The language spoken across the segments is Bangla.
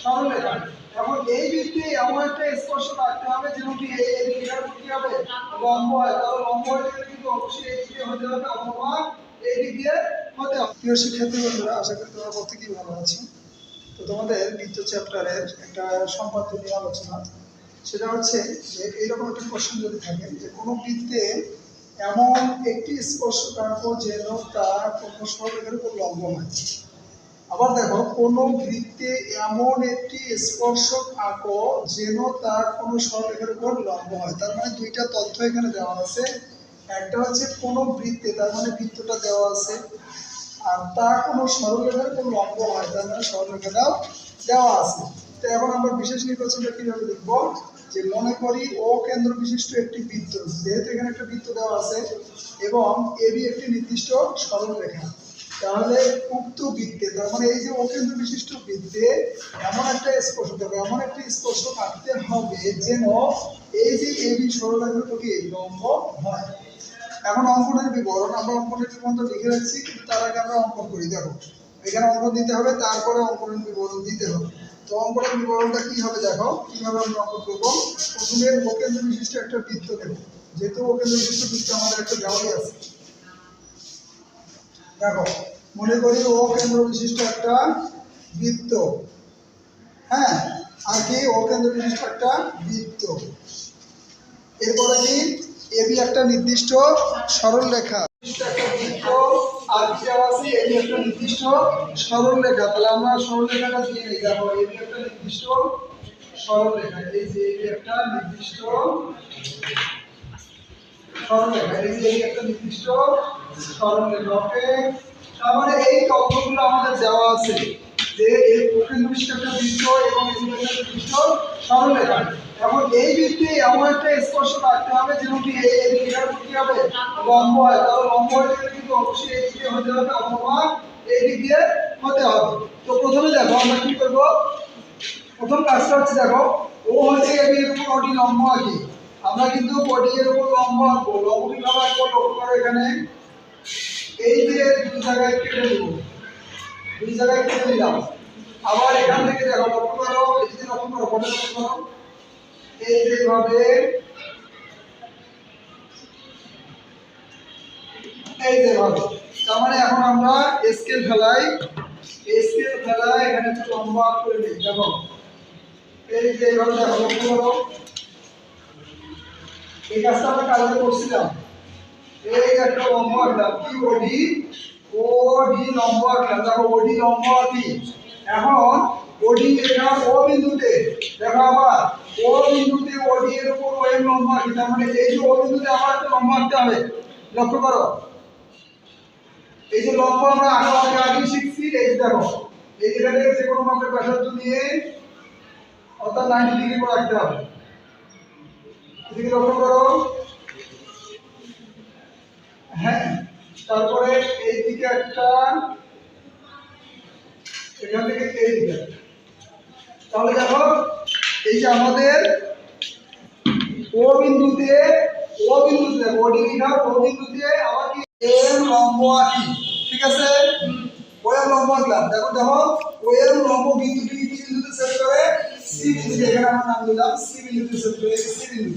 সরলরেখা। এখন এই বৃত্তে এমন একটা স্পর্শ রাখতে হবে যেন কি এই রেখার কি হবে লম্ব হয়, তাহলে লম্ব হলে কিন্তু অবশ্যই এই দিকে হতে হবে অথবা এই দিক দিয়ে হতে হবে। প্রিয় শিক্ষার্থী বন্ধুরা, আশা করি তোমরা প্রত্যেকেই ভালো আছো। তো তোমাদের বৃত্ত চ্যাপ্টারের একটা সম্পাদ্য নিয়ে আলোচনা, সেটা হচ্ছে যে এইরকম একটা কোশ্চেন যদি থাকে যে কোনো বৃত্তে এমন একটি স্পর্শকাঙ্ক যেন তার কোনো সরলরেখার উপর লম্ব হয়। আবার দেখো, কোনো বৃত্তে এমন একটি স্পর্শক আঁকো যেন তার কোনো সরলরেখার উপর লম্ব হয়। তার মানে দুইটা তথ্য এখানে দেওয়া আছে। একটা হচ্ছে কোনো বৃত্তে, তার মানে বৃত্তটা দেওয়া আছে, আর তার কোনো সরলরেখার উপর লম্ব হয়, তার মানে সরলরেখাটাও দেওয়া আছে। তো এখন আমরা বিশেষ নির্বাচনটা কিভাবে দেখবো, যে মনে করি ও কেন্দ্র বিশিষ্ট একটি বৃত্ত, যেহেতু এখানে একটা বৃত্ত দেওয়া আছে এবং এবি একটি নির্দিষ্ট সরলরেখা, তাহলে উক্ত বৃত্তে, তার মানে এই যে অকেন্দ্র বিশিষ্ট বৃত্তে এমন একটা স্পর্শ দেবে, এমন একটি স্পর্শ আঁকতে হবে যেন এই যে এবি সরলরেখার প্রতি লম্ব হয়। এখন অঙ্কনের বিবরণ, আমরা অঙ্কনের বিবরণটা লিখে রাখছি, কিন্তু তার আগে আমরা অঙ্কন করি। দেখো, এখানে অঙ্কন দিতে হবে, তারপরে অঙ্কনের বিবরণ দিতে হবে। তো অঙ্কনের বিবরণটা কি হবে দেখো, কিভাবে আমরা অঙ্কন করবো। প্রথমে অকেন্দ্র বিশিষ্ট একটা বৃত্ত দেবো, যেহেতু অকেন্দ্র বিশিষ্ট বৃত্ত আমাদের একটা দেওয়াই আছে। দেখো, মনে করি ও কেন্দ্র বিশিষ্ট একটা বৃত্ত, হ্যাঁ, আর কি ও কেন্দ্র বিশিষ্ট একটা বৃত্ত, এরপরে কি এবি একটা নির্দিষ্ট সরল রেখা, একটা বৃত্ত আর কি আছে এবি একটা নির্দিষ্ট সরল রেখা। তাহলে আমরা সরল রেখাটা দিয়ে নিই। দেখো, এবি একটা নির্দিষ্ট সরল রেখা, এই যে এবি একটা নির্দিষ্ট সরলরেখা, এই যে একটা নির্দিষ্ট সরলরেখা। ওকে, তার মানে এই তথ্যগুলো আমাদের দেওয়া আছে যে এই অকেন্দ্র বিশিষ্ট একটা বৃত্ত এবং এই একটা নির্দিষ্ট সরলরেখা। এখন এই বৃত্তে এমন একটা স্পর্শ রাখতে হবে যেন কি এই রেখার কি হবে লম্ব হয়, তাহলে লম্ব হলে কিন্তু অবশ্যই এই দিকে হতে হবে অথবা এই দিক দিয়ে হতে হবে। তো প্রথমে দেখো আমরা কি করব, প্রথম কাজটা হচ্ছে দেখো, ও হচ্ছে এবি এর উপর ওডি লম্ব আছে, আমরা কিন্তু বডি এর উপর লম্ব আঁকবো। লম্ব কিভাবে আঁকবো লক্ষ্য করো, এখানে এই যে দুই জায়গায় কেটে দেব, দুই জায়গায় কেটে দিলাম। আবার এখান থেকে দেখো, লক্ষ্য করো, এই যে লক্ষ্য করো, বডি লক্ষ্য করো, এই যে ভাবে এই যে ভাবে। তার মানে এখন আমরা স্কেল ফেলাই, এখানে একটু লম্বা করে দিই। দেখো, এই যে এইভাবে দেখো, লক্ষ্য করো, এই কাজটা আমরা কালকে করছিলাম। এই একটা লম্ব আঁকলাম, কি ওডি লম্ব আঁকলাম। দেখো, ওডি লম্ব আঁকি। এখন ওডি রেখা ও বিন্দুতে, দেখো আবার ও বিন্দুতে ওডি এর উপর ও এর লম্ব আঁকি। তার মানে এই যে ও বিন্দুতে আবার একটা লম্ব আঁকতে হবে। লক্ষ্য করো, এই যে লম্ব আমরা আগে শিখছি। এই যে দেখো, এই জায়গাটা যে কোনো মাপের ব্যাসার্ধ নিয়ে অর্থাৎ 90 ডিগ্রি করে আঁকতে হবে। এদিকে লক্ষ্য করো, হ্যাঁ, তারপরে এই দিকে একটা, এখান থেকে এই দিকে। তাহলে দেখো, এই যে আমাদের ও বিন্দুতে ওডি রেখা ও বিন্দুতে আবার কি এম লম্ব আঁকি, ঠিক আছে। ও এম লম্ব আঁকলাম। দেখো দেখো, ও এম লম্ব বিন্দুটি কি বিন্দুতে সেট করে, সি বিন্দুতে। এখানে আমরা নাম দিলাম সি বিন্দুতে সেট করে, সি বিন্দু।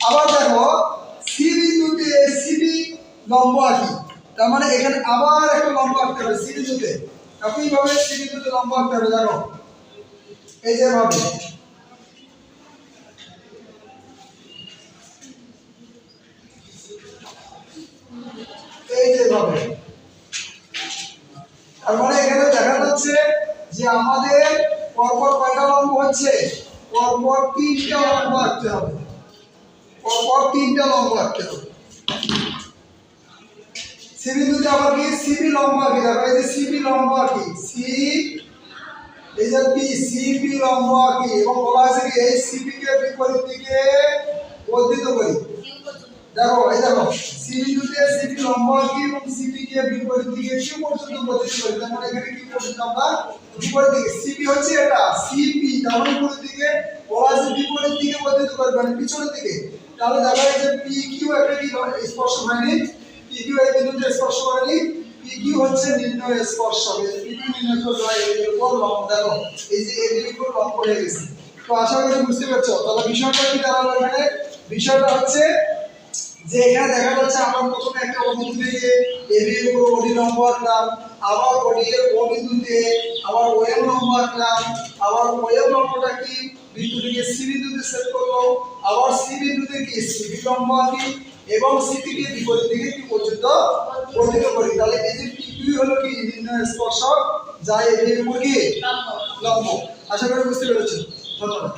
আবার দেখো, সি বিন্দুতে সিবি লম্ব আঁকি। তার মানে এখানে আবার একটা লম্ব আঁকতে হবে সি বিন্দুতে। একইভাবে সি বিন্দুতে লম্ব আঁকতে হবে। দেখো, এই যে ভাবে, এই যে ভাবে। তার মানে এখানে দেখা যাচ্ছে যে আমাদের পরপর কয়টা লম্ব হচ্ছে, পরপর 3টা লম্ব আঁকতে হবে, পরপর 3টা লম্ব আঁকতে হবে। সি বিন্দুতে আবার কি সিবি লম্ব আঁকি। দেখো, এই যে সিবি লম্ব আঁকি, সি, এই যে পি, সিবি লম্ব আঁকি, এবং বলা আছে কি এই সিবি কে বিপরীত দিকে বর্ধিত করি। দেখো, এই দেখো, সি বিন্দুতে সিবি লম্ব আঁকি এবং সিবি কে বিপরীত দিকে কিউ পর্যন্ত বর্ধিত করি। তার মানে এখানে কি করতে আমরা বিপরীত দিকে, সিবি হচ্ছে এটা, সিপি তার মানে বিপরীত দিকে, বলা আছে বিপরীত দিকে বর্ধিত করবে, মানে পিছনের দিকে। তাহলে দেখা যায় যে পি কিউ একটা কি স্পর্শ হয়নি, পি কিউ এই বিন্দুতে স্পর্শ করেনি, পি কিউ হচ্ছে নির্ণয় স্পর্শক। কিউ নির্ণয় করতে হয় এর উপর লম্ব। দেখো এই যে এর উপর লম্ব হয়ে গেছে। তো আশা করি বুঝতে পারছো। তাহলে বিষয়টা কি দাঁড়ালো এখানে? বিষয়টা হচ্ছে যে এখানে দেখা যাচ্ছে আমরা প্রথমে একটা বিন্দু থেকে AB এর উপর OD লম্ব আঁকলাম, আবার OD এর O বিন্দুতে আবার OM লম্ব আঁকলাম, আবার OM লম্বটা কি বিন্দুটিকে C বিন্দুতে সেট করব, আবার C বিন্দুতে কি CB লম্ব আঁকি এবং C থেকে বিপরীত দিকে কি পর্যন্ত পরিণত করি। তাহলে এই যে PQ হলো কি নির্ণয় স্পর্শক, যা AB এর উপর কি লম্ব। আশা করি বুঝতে পেরেছো। ধন্যবাদ।